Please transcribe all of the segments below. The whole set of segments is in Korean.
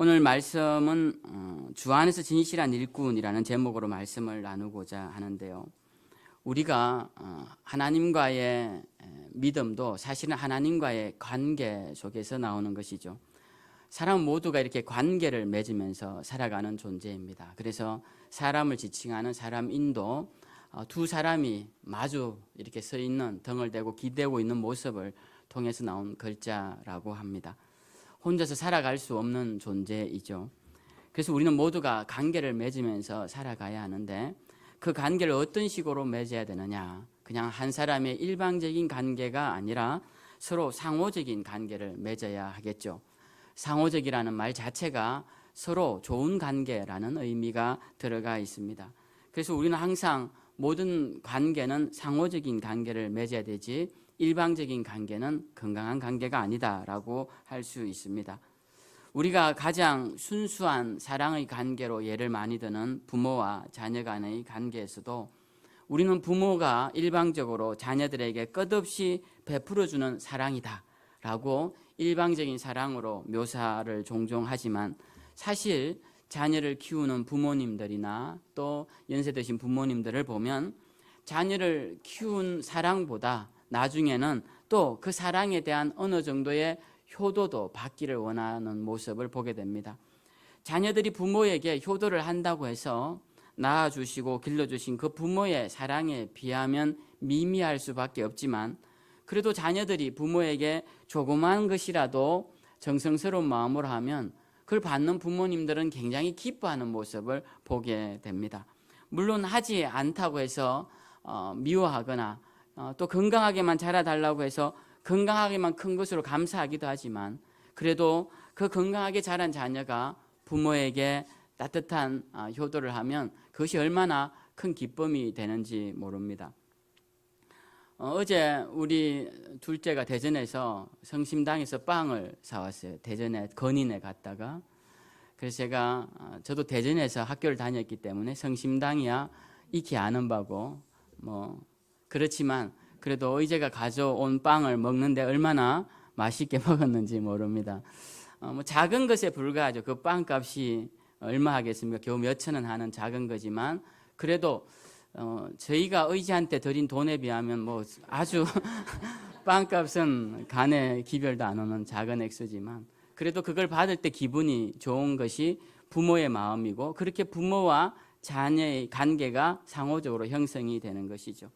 오늘 말씀은 주 안에서 진실한 일꾼이라는 제목으로 말씀을 나누고자 하는데요. 우리가 하나님과의 믿음도 사실은 하나님과의 관계 속에서 나오는 것이죠. 사람 모두가 이렇게 관계를 맺으면서 살아가는 존재입니다. 그래서 사람을 지칭하는 사람인도 두 사람이 마주 이렇게 서 있는, 등을 대고 기대고 있는 모습을 통해서 나온 글자라고 합니다. 혼자서 살아갈 수 없는 존재이죠. 그래서 우리는 모두가 관계를 맺으면서 살아가야 하는데, 그 관계를 어떤 식으로 맺어야 되느냐, 그냥 한 사람의 일방적인 관계가 아니라 서로 상호적인 관계를 맺어야 하겠죠. 상호적이라는 말 자체가 서로 좋은 관계라는 의미가 들어가 있습니다. 그래서 우리는 항상 모든 관계는 상호적인 관계를 맺어야 되지 일방적인 관계는 건강한 관계가 아니다라고 할 수 있습니다. 우리가 가장 순수한 사랑의 관계로 예를 많이 드는 부모와 자녀 간의 관계에서도 우리는 부모가 일방적으로 자녀들에게 끝없이 베풀어주는 사랑이다라고 일방적인 사랑으로 묘사를 종종 하지만, 사실 자녀를 키우는 부모님들이나 또 연세 드신 부모님들을 보면 자녀를 키운 사랑보다 나중에는 또 그 사랑에 대한 어느 정도의 효도도 받기를 원하는 모습을 보게 됩니다. 자녀들이 부모에게 효도를 한다고 해서 낳아주시고 길러주신 그 부모의 사랑에 비하면 미미할 수밖에 없지만, 그래도 자녀들이 부모에게 조그마한 것이라도 정성스러운 마음으로 하면 그걸 받는 부모님들은 굉장히 기뻐하는 모습을 보게 됩니다. 물론 하지 않다고 해서 미워하거나 또 건강하게만 자라달라고 해서 건강하게만 큰 것으로 감사하기도 하지만, 그래도 그 건강하게 자란 자녀가 부모에게 따뜻한 효도를 하면 그것이 얼마나 큰 기쁨이 되는지 모릅니다. 어제 우리 둘째가 대전에서 성심당에서 빵을 사왔어요. 대전에 건인에 갔다가. 그래서 제가 저도 대전에서 학교를 다녔기 때문에 성심당이야 익히 아는 바고, 그렇지만 그래도 의제가 가져온 빵을 먹는데 얼마나 맛있게 먹었는지 모릅니다. 작은 것에 불과하죠. 그 빵값이 얼마 하겠습니까? 겨우 몇천 원 하는 작은 거지만, 그래도 저희가 의지한테 드린 돈에 비하면 아주 빵값은 간에 기별도 안 오는 작은 액수지만, 그래도 그걸 받을 때 기분이 좋은 것이 부모의 마음이고, 그렇게 부모와 자녀의 관계가 상호적으로 형성이 되는 것이죠.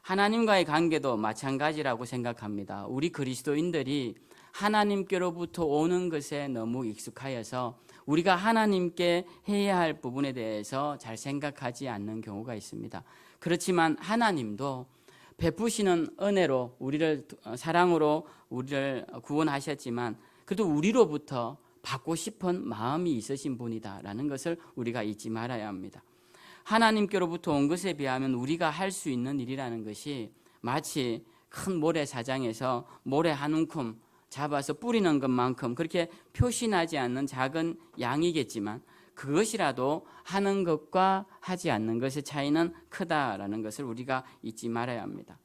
하나님과의 관계도 마찬가지라고 생각합니다. 우리 그리스도인들이 하나님께로부터 오는 것에 너무 익숙하여서 우리가 하나님께 해야 할 부분에 대해서 잘 생각하지 않는 경우가 있습니다. 그렇지만 하나님도 베푸시는 은혜로 우리를, 사랑으로 우리를 구원하셨지만, 그래도 우리로부터 받고 싶은 마음이 있으신 분이다라는 것을 우리가 잊지 말아야 합니다. 하나님께로부터 온 것에 비하면 우리가 할 수 있는 일이라는 것이 마치 큰 모래사장에서 모래 한 움큼 잡아서 뿌리는 것만큼 그렇게 표시나지 않는 작은 양이겠지만, 그것이라도 하는 것과 하지 않는 것의 차이는 크다라는 것을 우리가 잊지 말아야 합니다.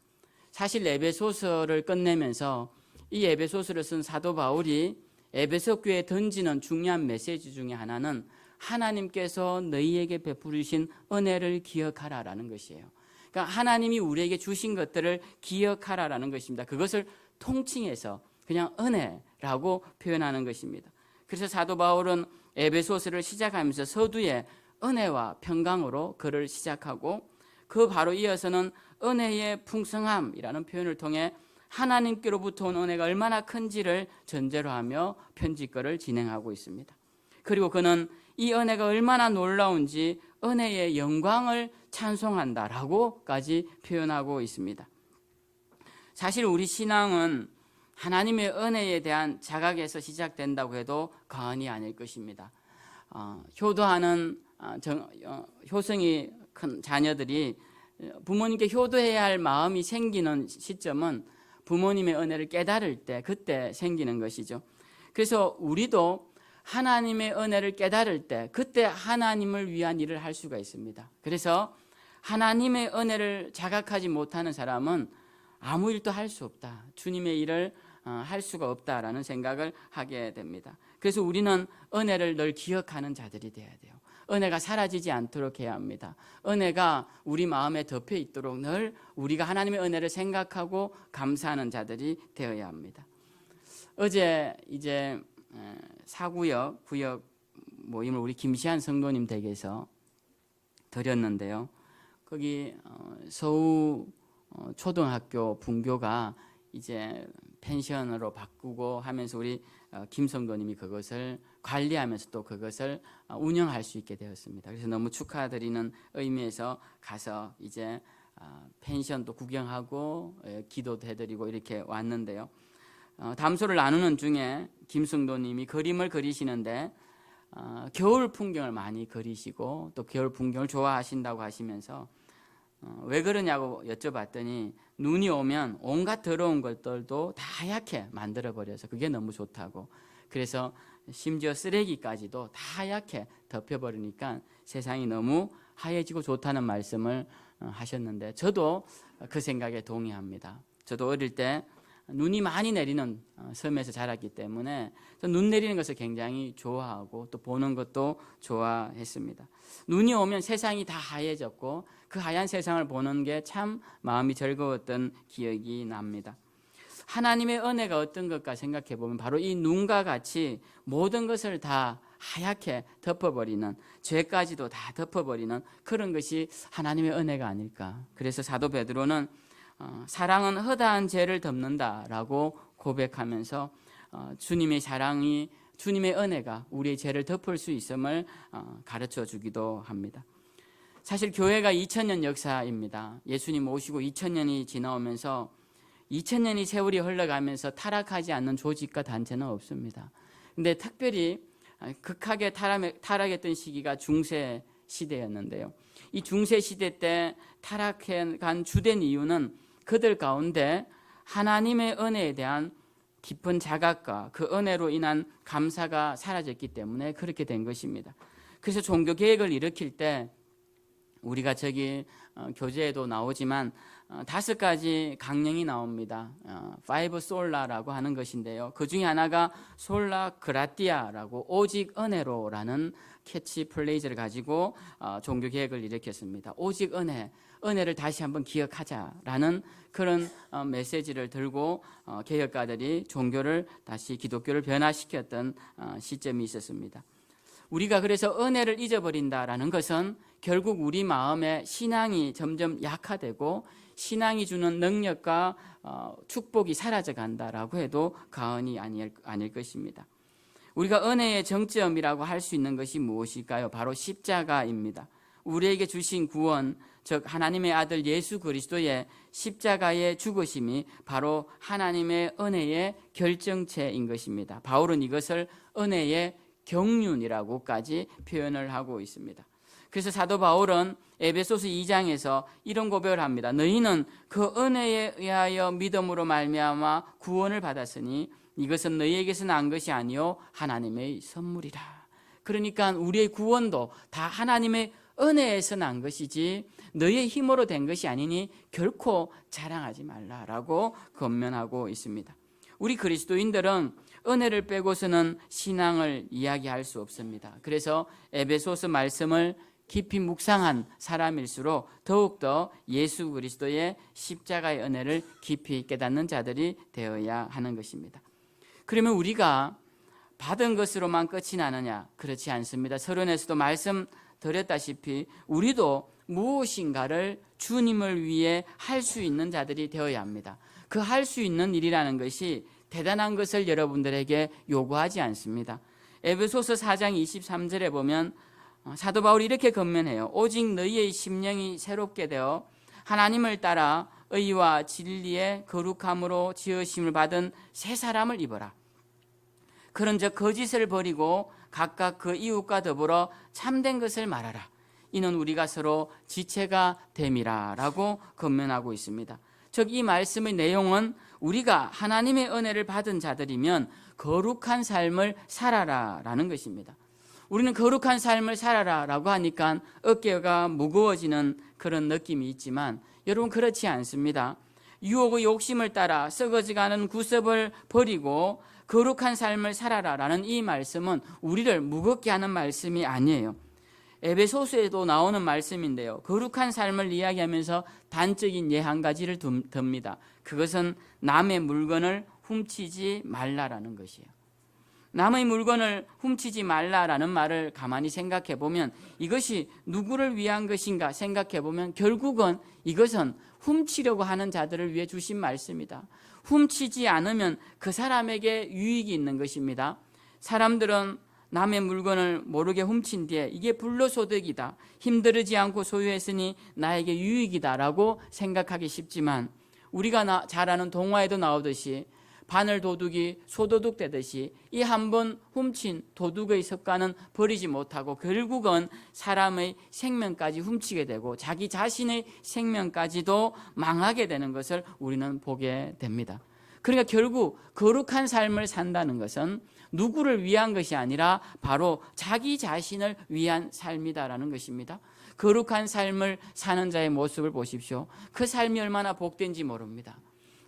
사실 에베소서를 끝내면서 이 에베소서를 쓴 사도 바울이 에베소 교회에 던지는 중요한 메시지 중에 하나는 하나님께서 너희에게 베푸신 은혜를 기억하라라는 것이에요. 그러니까 하나님이 우리에게 주신 것들을 기억하라라는 것입니다. 그것을 통칭해서 그냥 은혜라고 표현하는 것입니다. 그래서 사도 바울은 에베소서를 시작하면서 서두에 은혜와 평강으로 글을 시작하고, 그 바로 이어서는 은혜의 풍성함이라는 표현을 통해 하나님께로부터 온 은혜가 얼마나 큰지를 전제로 하며 편지글을 진행하고 있습니다. 그리고 그는 이 은혜가 얼마나 놀라운지 은혜의 영광을 찬송한다라고까지 표현하고 있습니다. 사실 우리 신앙은 하나님의 은혜에 대한 자각에서 시작된다고 해도 과언이 아닐 것입니다. 효도하는 효성이 큰 자녀들이 부모님께 효도해야 할 마음이 생기는 시점은 부모님의 은혜를 깨달을 때, 그때 생기는 것이죠. 그래서 우리도 하나님의 은혜를 깨달을 때 그때 하나님을 위한 일을 할 수가 있습니다. 그래서 하나님의 은혜를 자각하지 못하는 사람은 아무 일도 할 수 없다, 주님의 일을 할 수가 없다라는 생각을 하게 됩니다. 그래서 우리는 은혜를 늘 기억하는 자들이 돼야 돼요. 은혜가 사라지지 않도록 해야 합니다. 은혜가 우리 마음에 덮여 있도록 늘 우리가 하나님의 은혜를 생각하고 감사하는 자들이 되어야 합니다. 어제 이제 사구역 구역 모임을 우리 김시한 성도님 댁에서 드렸는데요. 거기 서우 초등학교 분교가 이제 펜션으로 바꾸고 하면서 우리 김 성도님이 그것을 관리하면서 또 그것을 운영할 수 있게 되었습니다. 그래서 너무 축하드리는 의미에서 가서 이제 펜션도 구경하고 기도도 해드리고 이렇게 왔는데요. 담소를 나누는 중에 김 성도님이 그림을 그리시는데 겨울 풍경을 많이 그리시고 또 겨울 풍경을 좋아하신다고 하시면서 왜 그러냐고 여쭤봤더니 눈이 오면 온갖 더러운 것들도 다 하얗게 만들어버려서 그게 너무 좋다고, 그래서 심지어 쓰레기까지도 다 하얗게 덮여버리니까 세상이 너무 하얘지고 좋다는 말씀을 하셨는데 저도 그 생각에 동의합니다. 저도 어릴 때 눈이 많이 내리는 섬에서 자랐기 때문에 눈 내리는 것을 굉장히 좋아하고 또 보는 것도 좋아했습니다. 눈이 오면 세상이 다 하얘졌고 그 하얀 세상을 보는 게 참 마음이 즐거웠던 기억이 납니다. 하나님의 은혜가 어떤 것까 생각해 보면 바로 이 눈과 같이 모든 것을 다 하얗게 덮어버리는, 죄까지도 다 덮어버리는 그런 것이 하나님의 은혜가 아닐까. 그래서 사도 베드로는 사랑은 허다한 죄를 덮는다라고 고백하면서 주님의 사랑이, 주님의 은혜가 우리의 죄를 덮을 수 있음을 가르쳐 주기도 합니다. 사실 교회가 2000년 역사입니다. 예수님 오시고 2000년이 지나오면서 2000년이 세월이 흘러가면서 타락하지 않는 조직과 단체는 없습니다. 근데 특별히 극하게 타락했던 시기가 중세 시대였는데요. 이 중세 시대 때 타락한 주된 이유는 그들 가운데 하나님의 은혜에 대한 깊은 자각과 그 은혜로 인한 감사가 사라졌기 때문에 그렇게 된 것입니다. 그래서 종교개혁을 일으킬 때 우리가 저기 교재에도 나오지만 5가지 강령이 나옵니다. 5 솔라라고 하는 것인데요. 그 중에 하나가 솔라 그라티아라고 오직 은혜로라는 캐치플레이즈를 가지고 종교개혁을 일으켰습니다. 오직 은혜를 다시 한번 기억하자라는 그런 메시지를 들고 개혁가들이 종교를 다시 기독교를 변화시켰던 시점이 있었습니다. 우리가 그래서 은혜를 잊어버린다라는 것은 결국 우리 마음의 신앙이 점점 약화되고 신앙이 주는 능력과 축복이 사라져 간다라고 해도 과언이 아닐 것입니다. 우리가 은혜의 정점이라고 할 수 있는 것이 무엇일까요? 바로 십자가입니다. 우리에게 주신 구원, 즉 하나님의 아들 예수 그리스도의 십자가의 죽으심이 바로 하나님의 은혜의 결정체인 것입니다. 바울은 이것을 은혜의 경륜이라고까지 표현을 하고 있습니다. 그래서 사도 바울은 에베소서 2장에서 이런 고백을 합니다. 너희는 그 은혜에 의하여 믿음으로 말미암아 구원을 받았으니 이것은 너희에게서 난 것이 아니요 하나님의 선물이라. 그러니까 우리의 구원도 다 하나님의 은혜에서 난 것이지 너희의 힘으로 된 것이 아니니 결코 자랑하지 말라라고 권면하고 있습니다. 우리 그리스도인들은 은혜를 빼고서는 신앙을 이야기할 수 없습니다. 그래서 에베소서 말씀을 깊이 묵상한 사람일수록 더욱더 예수 그리스도의 십자가의 은혜를 깊이 깨닫는 자들이 되어야 하는 것입니다. 그러면 우리가 받은 것으로만 끝이 나느냐? 그렇지 않습니다. 서론에서도 말씀드렸다시피 우리도 무엇인가를 주님을 위해 할 수 있는 자들이 되어야 합니다. 그 할 수 있는 일이라는 것이 대단한 것을 여러분들에게 요구하지 않습니다. 에베소서 4장 23절에 보면 사도 바울이 이렇게 권면해요. 오직 너희의 심령이 새롭게 되어 하나님을 따라 의와 진리의 거룩함으로 지으심을 받은 새 사람을 입어라. 그런즉 거짓을 버리고 각각 그 이웃과 더불어 참된 것을 말하라. 이는 우리가 서로 지체가 됨이라 라고 권면하고 있습니다. 즉 이 말씀의 내용은 우리가 하나님의 은혜를 받은 자들이면 거룩한 삶을 살아라 라는 것입니다. 우리는 거룩한 삶을 살아라 라고 하니까 어깨가 무거워지는 그런 느낌이 있지만 여러분 그렇지 않습니다. 유혹의 욕심을 따라 썩어지가는 구습을 버리고 거룩한 삶을 살아라라는 이 말씀은 우리를 무겁게 하는 말씀이 아니에요. 에베소서에도 나오는 말씀인데요. 거룩한 삶을 이야기하면서 단적인 예 한 가지를 듭니다. 그것은 남의 물건을 훔치지 말라라는 것이에요. 남의 물건을 훔치지 말라라는 말을 가만히 생각해 보면 이것이 누구를 위한 것인가 생각해 보면 결국은 이것은 훔치려고 하는 자들을 위해 주신 말씀이다. 훔치지 않으면 그 사람에게 유익이 있는 것입니다. 사람들은 남의 물건을 모르게 훔친 뒤에 이게 불로소득이다, 힘들지 않고 소유했으니 나에게 유익이다라고 생각하기 쉽지만 우리가 잘 아는 동화에도 나오듯이 바늘 도둑이 소도둑 되듯이 이 한 번 훔친 도둑의 습관은 버리지 못하고 결국은 사람의 생명까지 훔치게 되고 자기 자신의 생명까지도 망하게 되는 것을 우리는 보게 됩니다. 그러니까 결국 거룩한 삶을 산다는 것은 누구를 위한 것이 아니라 바로 자기 자신을 위한 삶이다라는 것입니다. 거룩한 삶을 사는 자의 모습을 보십시오. 그 삶이 얼마나 복된지 모릅니다.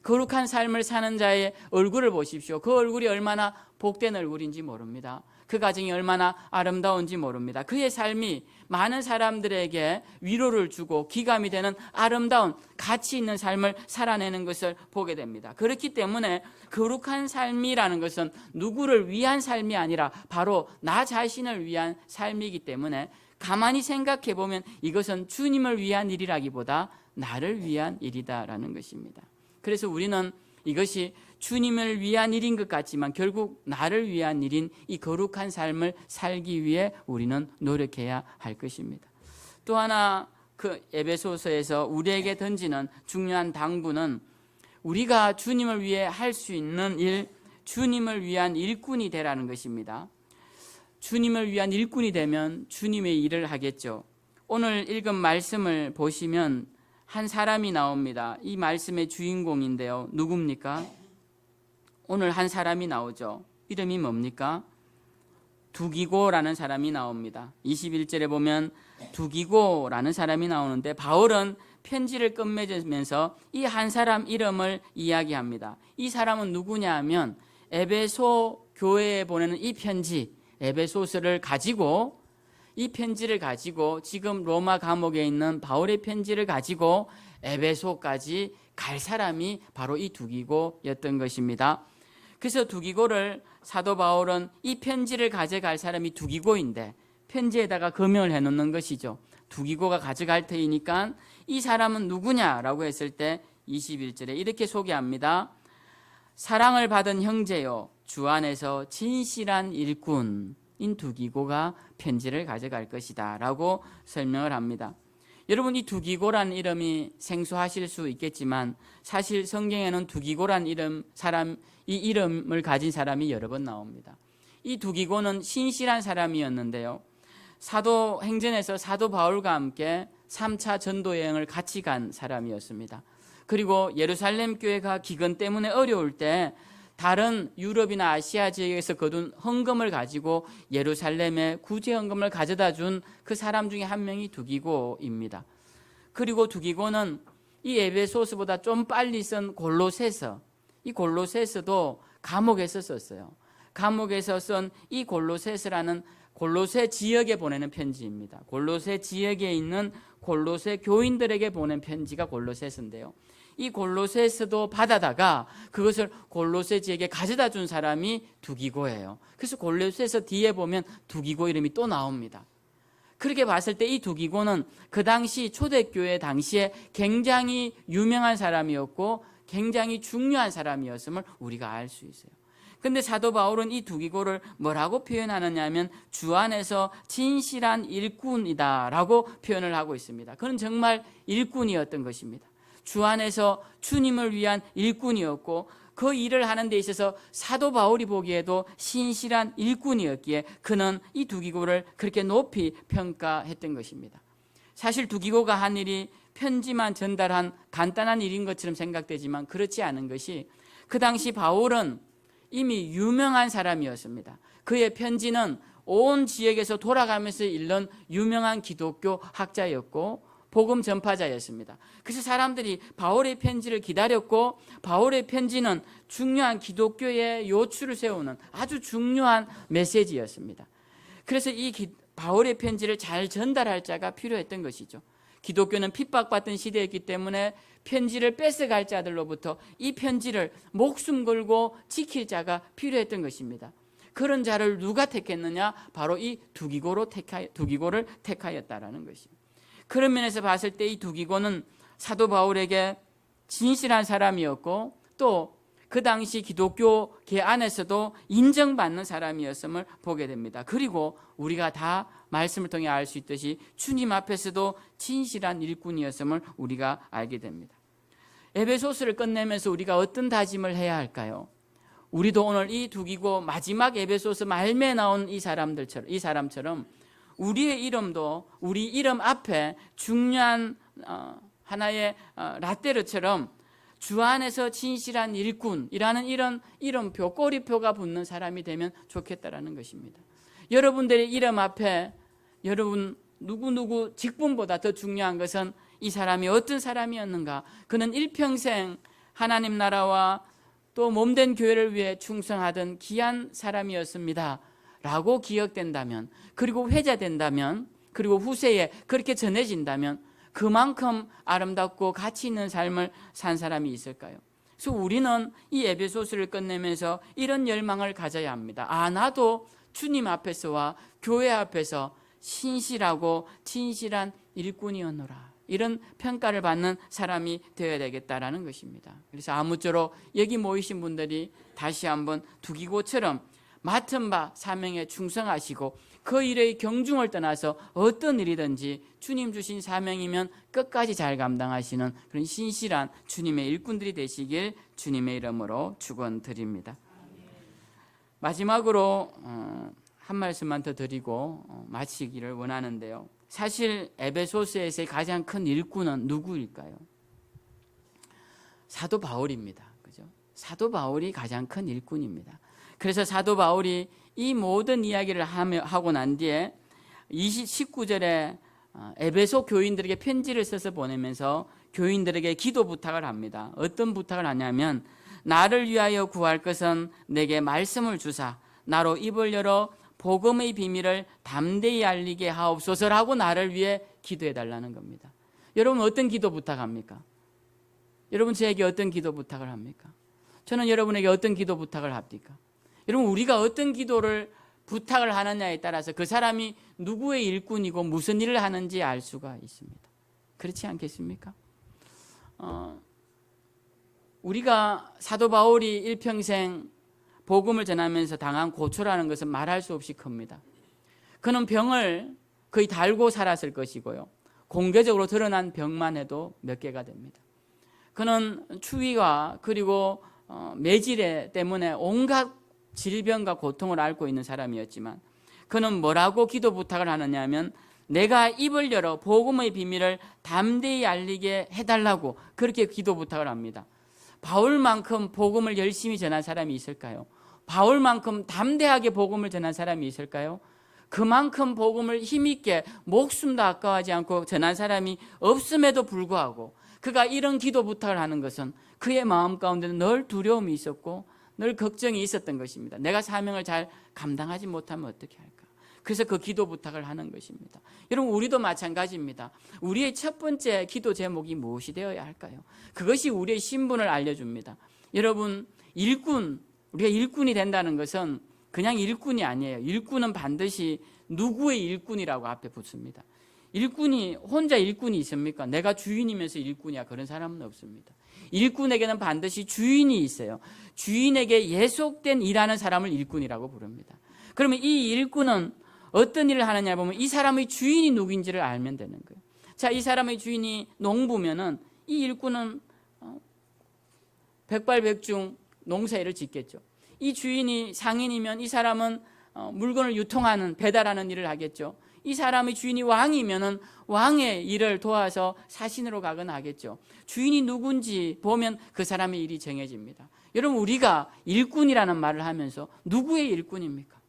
거룩한 삶을 사는 자의 얼굴을 보십시오. 그 얼굴이 얼마나 복된 얼굴인지 모릅니다. 그 가정이 얼마나 아름다운지 모릅니다. 그의 삶이 많은 사람들에게 위로를 주고 기감이 되는 아름다운 가치 있는 삶을 살아내는 것을 보게 됩니다. 그렇기 때문에 거룩한 삶이라는 것은 누구를 위한 삶이 아니라 바로 나 자신을 위한 삶이기 때문에 가만히 생각해 보면 이것은 주님을 위한 일이라기보다 나를 위한 일이다라는 것입니다. 그래서 우리는 이것이 주님을 위한 일인 것 같지만 결국 나를 위한 일인 이 거룩한 삶을 살기 위해 우리는 노력해야 할 것입니다. 또 하나 그 에베소서에서 우리에게 던지는 중요한 당부는 우리가 주님을 위해 할 수 있는 일, 주님을 위한 일꾼이 되라는 것입니다. 주님을 위한 일꾼이 되면 주님의 일을 하겠죠. 오늘 읽은 말씀을 보시면 한 사람이 나옵니다. 이 말씀의 주인공인데요. 누굽니까? 오늘 한 사람이 나오죠. 이름이 뭡니까? 두기고라는 사람이 나옵니다. 21절에 보면 두기고라는 사람이 나오는데 바울은 편지를 끝맺으면서 이 한 사람 이름을 이야기합니다. 이 사람은 누구냐 하면 에베소 교회에 보내는 이 편지, 에베소서를 가지고 이 편지를 가지고 지금 로마 감옥에 있는 바울의 편지를 가지고 에베소까지 갈 사람이 바로 이 두기고였던 것입니다. 그래서 두기고를 사도 바울은 이 편지를 가져갈 사람이 두기고인데 편지에다가 금연을 해놓는 것이죠. 두기고가 가져갈 테이니까 이 사람은 누구냐라고 했을 때 21절에 이렇게 소개합니다. 사랑을 받은 형제요, 주 안에서 진실한 일꾼 인 두기고가 편지를 가져갈 것이다 라고 설명을 합니다. 여러분, 이 두기고라는 이름이 생소하실 수 있겠지만 사실 성경에는 두기고라는 이 이름을 가진 사람이 여러 번 나옵니다. 이 두기고는 신실한 사람이었는데요, 사도행전에서 사도 바울과 함께 3차 전도 여행을 같이 간 사람이었습니다. 그리고 예루살렘 교회가 기근 때문에 어려울 때 다른 유럽이나 아시아 지역에서 거둔 헌금을 가지고 예루살렘에 구제 헌금을 가져다 준 그 사람 중에 한 명이 두기고입니다. 그리고 두기고는 이 에베소서보다 좀 빨리 쓴 골로새서, 이 골로새서도 감옥에서 썼어요. 감옥에서 쓴 이 골로새서라는 골로새 지역에 보내는 편지입니다. 골로새 지역에 있는 골로새 교인들에게 보낸 편지가 골로새서인데요. 이 골로새서도 받아다가 그것을 골로새 지역에 가져다 준 사람이 두기고예요. 그래서 골로새서 뒤에 보면 두기고 이름이 또 나옵니다. 그렇게 봤을 때 이 두기고는 그 당시 초대교회 당시에 굉장히 유명한 사람이었고 굉장히 중요한 사람이었음을 우리가 알 수 있어요. 근데 사도 바울은 이 두기고를 뭐라고 표현하느냐 하면 주 안에서 진실한 일꾼이다라고 표현을 하고 있습니다. 그는 정말 일꾼이었던 것입니다. 주 안에서 주님을 위한 일꾼이었고 그 일을 하는 데 있어서 사도 바울이 보기에도 신실한 일꾼이었기에 그는 이 두기고를 그렇게 높이 평가했던 것입니다. 사실 두기고가 한 일이 편지만 전달한 간단한 일인 것처럼 생각되지만 그렇지 않은 것이 그 당시 바울은 이미 유명한 사람이었습니다. 그의 편지는 온 지역에서 돌아가면서 읽는 유명한 기독교 학자였고 복음 전파자였습니다. 그래서 사람들이 바울의 편지를 기다렸고, 바울의 편지는 중요한 기독교의 요추를 세우는 아주 중요한 메시지였습니다. 그래서 이 바울의 편지를 잘 전달할 자가 필요했던 것이죠. 기독교는 핍박받던 시대였기 때문에 편지를 뺏어갈 자들로부터 이 편지를 목숨 걸고 지킬 자가 필요했던 것입니다. 그런 자를 누가 택했느냐? 바로 이 두기고를 택하였다라는 것입니다. 그런 면에서 봤을 때 이 두기고는 사도 바울에게 진실한 사람이었고, 또 그 당시 기독교계 안에서도 인정받는 사람이었음을 보게 됩니다. 그리고 우리가 다 말씀을 통해 알 수 있듯이 주님 앞에서도 진실한 일꾼이었음을 우리가 알게 됩니다. 에베소서를 끝내면서 우리가 어떤 다짐을 해야 할까요? 우리도 오늘 이 두기고 마지막 에베소서 말미에 나온 이 사람처럼 우리의 이름도 우리 이름 앞에 중요한 하나의 라떼르처럼 주 안에서 진실한 일꾼이라는 이런 이름표, 꼬리표가 붙는 사람이 되면 좋겠다라는 것입니다. 여러분들의 이름 앞에 여러분 누구 직분보다 더 중요한 것은 이 사람이 어떤 사람이었는가, 그는 일평생 하나님 나라와 또 몸된 교회를 위해 충성하던 귀한 사람이었습니다 라고 기억된다면, 그리고 회자된다면, 그리고 후세에 그렇게 전해진다면 그만큼 아름답고 가치 있는 삶을 산 사람이 있을까요? 그래서 우리는 이 에베소서를 끝내면서 이런 열망을 가져야 합니다. 나도 주님 앞에서와 교회 앞에서 신실하고 진실한 일꾼이었노라, 이런 평가를 받는 사람이 되어야 되겠다라는 것입니다. 그래서 아무쪼록 여기 모이신 분들이 다시 한번 두기고처럼 맡은 바 사명에 충성하시고 그 일의 경중을 떠나서 어떤 일이든지 주님 주신 사명이면 끝까지 잘 감당하시는 그런 신실한 주님의 일꾼들이 되시길 주님의 이름으로 축원드립니다. 마지막으로 한 말씀만 더 드리고 마치기를 원하는데요. 사실 에베소서에서의 가장 큰 일꾼은 누구일까요? 사도 바울입니다. 그죠? 사도 바울이 가장 큰 일꾼입니다. 그래서 사도 바울이 이 모든 이야기를 하고 난 뒤에 19절에 에베소 교인들에게 편지를 써서 보내면서 교인들에게 기도 부탁을 합니다. 어떤 부탁을 하냐면, 나를 위하여 구할 것은 내게 말씀을 주사 나로 입을 열어 복음의 비밀을 담대히 알리게 하옵소서라고 나를 위해 기도해 달라는 겁니다. 여러분 어떤 기도 부탁합니까? 여러분 저에게 어떤 기도 부탁을 합니까? 저는 여러분에게 어떤 기도 부탁을 합니까? 여러분 우리가 어떤 기도를 부탁을 하느냐에 따라서 그 사람이 누구의 일꾼이고 무슨 일을 하는지 알 수가 있습니다. 그렇지 않겠습니까? 우리가 사도 바울이 일평생 복음을 전하면서 당한 고초라는 것은 말할 수 없이 큽니다. 그는 병을 거의 달고 살았을 것이고요. 공개적으로 드러난 병만 해도 몇 개가 됩니다. 그는 추위와 그리고 매질 때문에 온갖 질병과 고통을 앓고 있는 사람이었지만, 그는 뭐라고 기도 부탁을 하느냐 하면, 내가 입을 열어 복음의 비밀을 담대히 알리게 해달라고 그렇게 기도 부탁을 합니다. 바울만큼 복음을 열심히 전한 사람이 있을까요? 바울만큼 담대하게 복음을 전한 사람이 있을까요? 그만큼 복음을 힘있게 목숨도 아까워하지 않고 전한 사람이 없음에도 불구하고 그가 이런 기도 부탁을 하는 것은 그의 마음 가운데는 늘 두려움이 있었고 늘 걱정이 있었던 것입니다. 내가 사명을 잘 감당하지 못하면 어떻게 할까? 그래서 그 기도 부탁을 하는 것입니다. 여러분 우리도 마찬가지입니다. 우리의 첫 번째 기도 제목이 무엇이 되어야 할까요? 그것이 우리의 신분을 알려줍니다. 여러분 우리가 일꾼이 된다는 것은 그냥 일꾼이 아니에요. 일꾼은 반드시 누구의 일꾼이라고 앞에 붙습니다. 일꾼이 혼자 일꾼이 있습니까? 내가 주인이면서 일꾼이야, 그런 사람은 없습니다. 일꾼에게는 반드시 주인이 있어요. 주인에게 예속된 일하는 사람을 일꾼이라고 부릅니다. 그러면 이 일꾼은 어떤 일을 하느냐 보면 이 사람의 주인이 누구인지를 알면 되는 거예요. 자, 이 사람의 주인이 농부면은 이 일꾼은 백발백중 농사일을 짓겠죠. 이 주인이 상인이면 이 사람은 물건을 유통하는 배달하는 일을 하겠죠. 이 사람의 주인이 왕이면은 왕의 일을 도와서 사신으로 가거나 하겠죠. 주인이 누군지 보면 그 사람의 일이 정해집니다. 여러분 우리가 일꾼이라는 말을 하면서 누구의 일꾼입니까?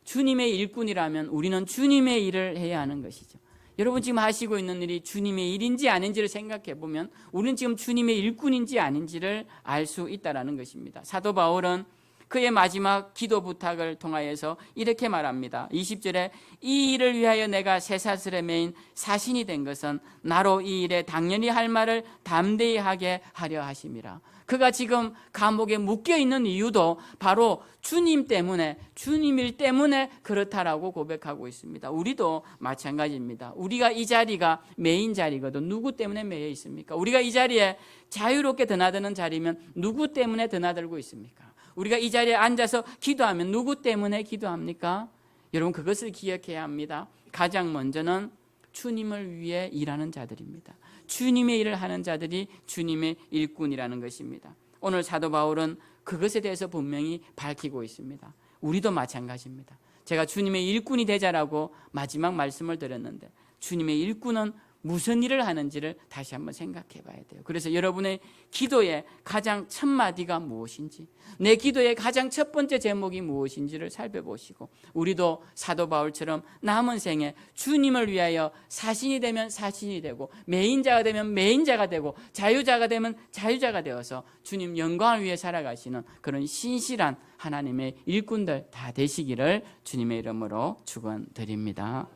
주님의 일꾼이라면 우리는 주님의 일을 해야 하는 것이죠. 여러분 지금 하시고 있는 일이 주님의 일인지 아닌지를 생각해 보면 우리는 지금 주님의 일꾼인지 아닌지를 알 수 있다는 것입니다. 사도 바울은 그의 마지막 기도 부탁을 통하여서 이렇게 말합니다. 20절에 이 일을 위하여 내가 쇠사슬에 매인 사신이 된 것은 나로 이 일에 당연히 할 말을 담대히 하게 하려 하심이라. 그가 지금 감옥에 묶여 있는 이유도 바로 주님 때문에, 주님일 때문에 그렇다라고 고백하고 있습니다. 우리도 마찬가지입니다. 우리가 이 자리가 메인 자리거든 누구 때문에 매여 있습니까? 우리가 이 자리에 자유롭게 드나드는 자리면 누구 때문에 드나들고 있습니까? 우리가 이 자리에 앉아서 기도하면 누구 때문에 기도합니까? 여러분 그것을 기억해야 합니다. 가장 먼저는 주님을 위해 일하는 자들입니다. 주님의 일을 하는 자들이 주님의 일꾼이라는 것입니다. 오늘 사도 바울은 그것에 대해서 분명히 밝히고 있습니다. 우리도 마찬가지입니다. 제가 주님의 일꾼이 되자라고 마지막 말씀을 드렸는데 주님의 일꾼은 무슨 일을 하는지를 다시 한번 생각해 봐야 돼요. 그래서 여러분의 기도의 가장 첫 마디가 무엇인지, 내 기도의 가장 첫 번째 제목이 무엇인지를 살펴보시고 우리도 사도 바울처럼 남은 생에 주님을 위하여 사신이 되면 사신이 되고 메인자가 되면 메인자가 되고 자유자가 되면 자유자가 되어서 주님 영광을 위해 살아가시는 그런 신실한 하나님의 일꾼들 다 되시기를 주님의 이름으로 축원드립니다.